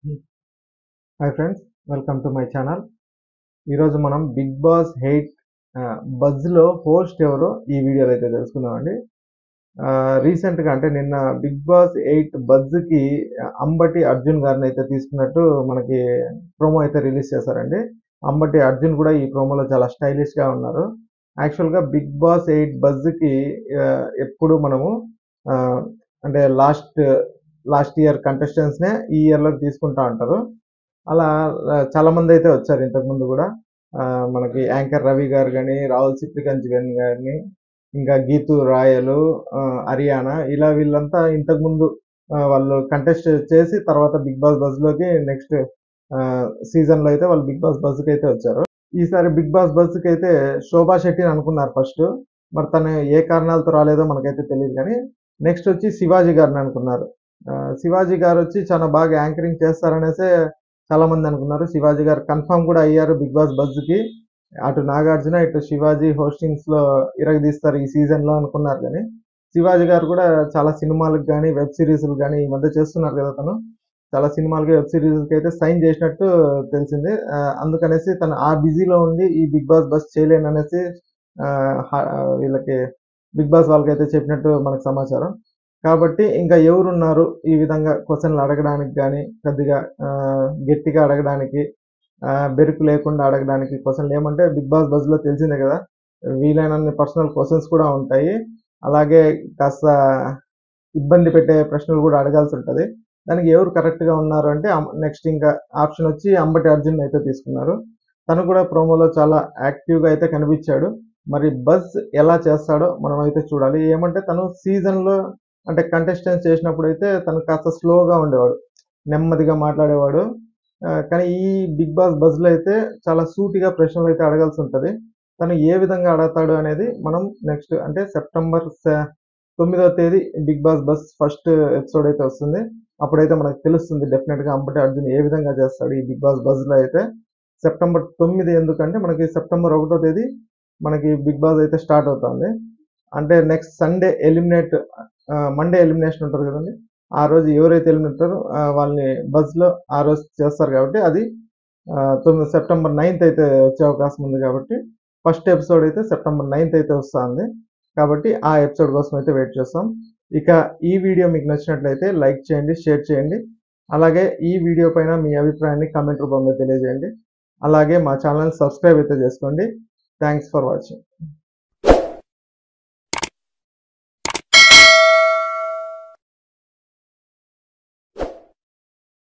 Hi friends, welcome to my channel. ఈరోజు మనం big boss 8 బజ్లో host ఎవరో ఈ వీడియోలో అయితే తెలుసుకుందామండి. రీసెంట్గా అంటే నిన్న బిగ్ బాస్ 8 బజ్కి అంబటి అర్జున్ గారిని అయితే తీసుకున్నట్టు మనకి ప్రోమో అయితే రిలీజ్ చేశారండి. అంబటి అర్జున్ కూడా ఈ ప్రోమోలో చాలా స్టైలిష్గా ఉన్నారు. యాక్చువల్గా బిగ్ బాస్ 8 బజ్కి ఎప్పుడు మనము ఆ, అంటే లాస్ట్ ఇయర్ కంటెస్టెంట్స్నే ఈ ఇయర్లోకి తీసుకుంటా ఉంటారు. అలా చాలామందైతే వచ్చారు ఇంతకుముందు గూడా. మనకి యాంకర్ రవి గారు గాని, రాహుల్ సిప్లిగంజ్ గాని, ఇంకా గీతూ రాయలు, హరియానా ఇలా వీళ్ళంతా ఇంతకుముందు వాళ్ళు కంటెస్ట్ చేసి తర్వాత బిగ్ బాస్ బజ్‌లోకి నెక్స్ట్ సీజన్‌లో అయితే వాళ్ళు బిగ్ బాస్ బజ్‌కైతే వచ్చారు. ఈసారి బిగ్ బాస్ బజ్‌కైతే శోభా శెట్టిని అనుకున్నారు ఫస్టు. మరి తను ఏ కారణాలతో రాలేదో మనకైతే తెలీదు గానీ, నెక్స్ట్ వచ్చి శివాజీ గారిని అనుకున్నారు. శివాజీ గారొచ్చి చాలా బాగా యాంకరింగ్ చేస్తారనేసే చాలామంది అనుకున్నారు. శివాజీ గారు కన్ఫర్మ్ కూడా అయ్యారు బిగ్ బాస్ బజ్‌కి. అటు నాగార్జున, ఇటు శివాజీ హోస్టింగ్స్‌లో ఇరగదీస్తారు ఈ సీజన్‌లో అనుకున్నారు గానీ, శివాజీ గారు కూడా చాలా సినిమాలకు గానీ, వెబ్ సీరీస్‌లు గానీ ఈ మధ్య చేస్తున్నారు కదా తను. చాలా సినిమాలకి, వెబ్ సీరీస్‌లకైతే సైన్ చేసినట్టు తెలిసింది. అందుకనేసి తను ఆ బిజీలో ఉండి ఈ బిగ్ బాస్ బజ్ చేయలేననేసి ఆహ్, హ వీళ్ళకి బిగ్ బాస్ వాళ్ళకైతే చెప్పినట్టు మనకు సమాచారం. కాబట్టి ఇంకా ఎవరున్నారు ఈ విధంగా క్వెషన్‌లు అడగడానికి గానీ, కొద్దిగా గట్టిగా అడగడానికి, బెరుకు లేకుండా అడగడానికి క్వెషన్‌లు ఏమంటే బిగ్ బాస్ బజ్‌లో తెలిసిందే కదా! వీలైనన్ని పర్సనల్ క్వెషన్స్ కూడా ఉంటాయి. అలాగే కాస్త ఇబ్బంది పెట్టే ప్రశ్నలు కూడా అడగాల్సుంటది. దానికి ఎవరు కరెక్ట్‌గా ఉన్నారు అంటే నెక్స్ట్ ఇంకా ఆప్షన్ వచ్చి అంబటి అర్జున్ అయితే తీసుకున్నారు. తను కూడా ప్రోమోలో చాలా యాక్టివ్‌గా అయితే కనిపించాడు. మరి బజ్ ఎలా చేస్తాడో మనమైతే చూడాలి. ఏమంటే తను సీజన్‌లో అంటే కంటెస్టెంట్స్ చేసినప్పుడైతే తను కాస్త స్లోగా ఉండేవాడు. నెమ్మదిగా మాట్లాడేవాడు. కానీ ఈ బిగ్ బాస్ బజ్‌లో అయితే చాలా సూటిగా ప్రశ్నలైతే అడగాల్సుంటది. తను ఏ విధంగా అడగతాడు అనేది మనం నెక్స్ట్ అంటే సెప్టెంబర్ 9వ తేదీ బిగ్ బాస్ బస్ ఫస్ట్ ఎపిసోడ్ అయితే వస్తుంది. అప్పుడైతే మనకు తెలుస్తుంది డెఫినెట్‌గా అంబటి అర్జున్ ఏ విధంగా చేస్తాడు ఈ బిగ్ బాస్ బజ్‌లో అయితే. సెప్టెంబర్ 9 ఎందుకంటే మనకి సెప్టెంబర్ 1వ తేదీ మనకి బిగ్ బాస్ అయితే స్టార్ట్ అవుతుంది. అంటే నెక్స్ట్ సండే మండే ఎలిమినేషన్ ఉంటది కదండీ! ఆ రోజు ఎవరైతే ఎలిమినేట్ అవుతారో వాళ్ళని బజ్‌లో ఆ రోజు చేస్తారు కాబట్టి అది 9 సెప్టెంబర్ 9థ్ అయితే వచ్చే అవకాశం ఉంది కాబట్టి ఫస్ట్ ఎపిసోడ్ అయితే సెప్టెంబర్ 9థ్ అయితే వస్తాంది. కాబట్టి ఆ ఎపిసోడ్ కోసం అయితే వెయిట్ చేస్తాం. ఇక ఈ వీడియో మీకు నచ్చినట్లయితే లైక్ చేయండి, షేర్ చేయండి. అలాగే ఈ వీడియో పైన మీ అభిప్రాయాన్ని కామెంట్ రూపంలో తెలియజేయండి. అలాగే మా ఛానల్‌ని సబ్స్క్రైబ్ అయితే చేసుకోండి. Thanks for watching.